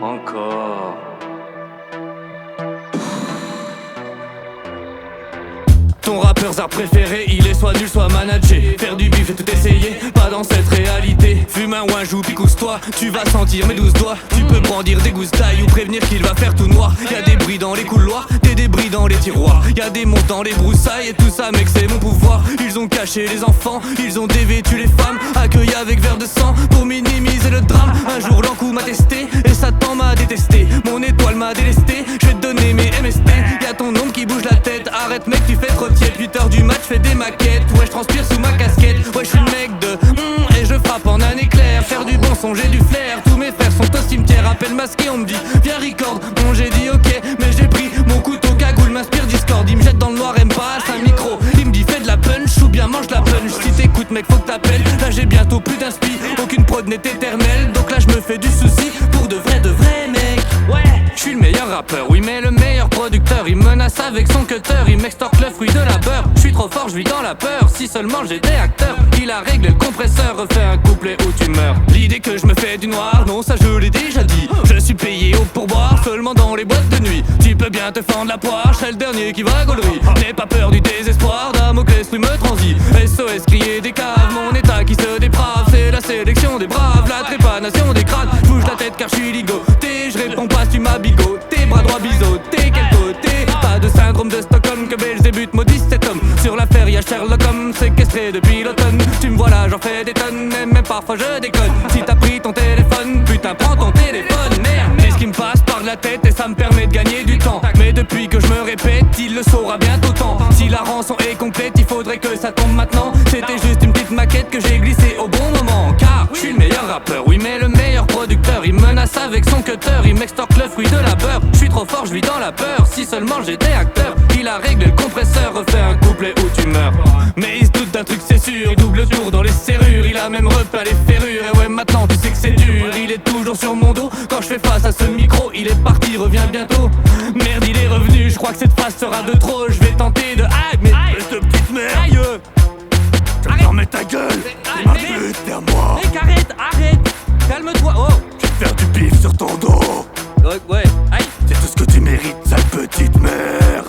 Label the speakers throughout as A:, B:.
A: Encore. Ton rappeur zard préféré, il est soit nul soit managé. Faire du bif et tout essayer, pas dans cette réalité. Fume un ouin, joue, picousse-toi, tu vas sentir mes 12 doigts. Tu peux brandir des gousses d'ail ou prévenir qu'il va faire tout noir. Y'a des bruits dans les couloirs, des débris dans les tiroirs. Y'a des monstres dans les broussailles et tout ça mec c'est mon pouvoir. Ils ont caché les enfants, ils ont dévêtu les femmes. Accueilli avec verre de sang pour minimiser le drame. Un jour l'encou m'a testé et Satan m'a détesté. Mon étoile m'a délesté, je vais te donner mes MST. Y'a ton ombre qui bouge la tête, arrête mec tu fais trop tiède. 8h du match, fais des maquettes, ouais je transpire sous ma casquette. Ouais je suis le mec de et je frappe en un éclair. Faire du bon son, j'ai du flair, tous mes frères sont au cimetière. Appel masqué, on me dit viens record. Bon j'ai dit ok, mais j'ai pris mon couteau cagoule, m'inspire Discord. Il me jette dans le noir, aime pas un micro. Il me dit fais de la punch ou bien mange la punch. Si t'écoutes mec faut que t'appelles. Là j'ai bientôt plus d'inspi, aucune prod n'est éternelle. Donc là je me fais du souci pour de vrai mec. Ouais, je suis le meilleur rappeur, oui mais le meilleur producteur. Il menace avec son cutter, il m'extorque le fruit de la beurre. Je suis trop fort, je vis dans la peur, si seulement j'étais acteur. Il a réglé le compresseur, refait un couplet où tu meurs. L'idée que je me fais du noir, non ça je l'ai déjà dit. Je suis payé au pourboire, seulement dans les boîtes de nuit. Tu peux bien te fendre la poire, je serai le dernier qui va à gaulerie. N'aie pas peur du désespoir, Damoclès lui me transit. SOS crier des caves, mon état qui se déprave. C'est la sélection des braves, la trépanation des crânes. Bouge la tête car je suis ligoté, je réponds pas si tu m'as bigoté. Bras droit biseauté, quel côté? Pas de syndrome de Stockholm que Belzébuth maudit cet homme. Sur l'affaire y'a Sherlock Holmes, séquestré depuis l'automne. Tu me vois là, j'en fais des tonnes, et même parfois je déconne. Si t'as pris ton téléphone, putain prends ton téléphone, merde. C'est ce qui me passe par la tête et ça me permet de gagner du temps. Mais depuis que je me répète, il le saura bientôt tant. Si la rançon est complète, il faudrait que ça tombe maintenant. C'était juste une petite maquette que j'ai glissée au bon moment. Car je suis le meilleur rappeur, oui mais le meilleur producteur. Il menace avec son cutter, il m'extorque le fruit de la beurre. Je suis trop fort, je vis dans la peur, si seulement j'étais acteur. Il a réglé le compresseur, refait un couplet où tu meurs. Mais il se doute d'un truc c'est sûr, double tour dans les serrures. Il a même repeint les ferrures, et ouais maintenant tu sais que c'est dur. Il est toujours sur mon dos, quand je fais face à ce micro. Il est parti, revient bientôt. Merde il est revenu, je crois que cette phrase sera de trop. Je vais tenter de mais espèce de petite merde. Aïe. Ferme ta gueule, c'est ma pute, vers moi.
B: Mec arrête, calme-toi, oh.
A: Je vais faire du pif sur ton dos.
B: Ouais, aïe.
A: C'est tout ce que tu mérites, sale petite merde.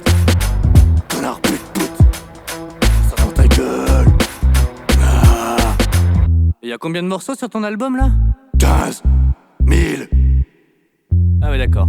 A: Connard pute, ça dans ta gueule. Et y'a combien de morceaux sur ton album là?
C: 15 000.
A: Ah ouais d'accord.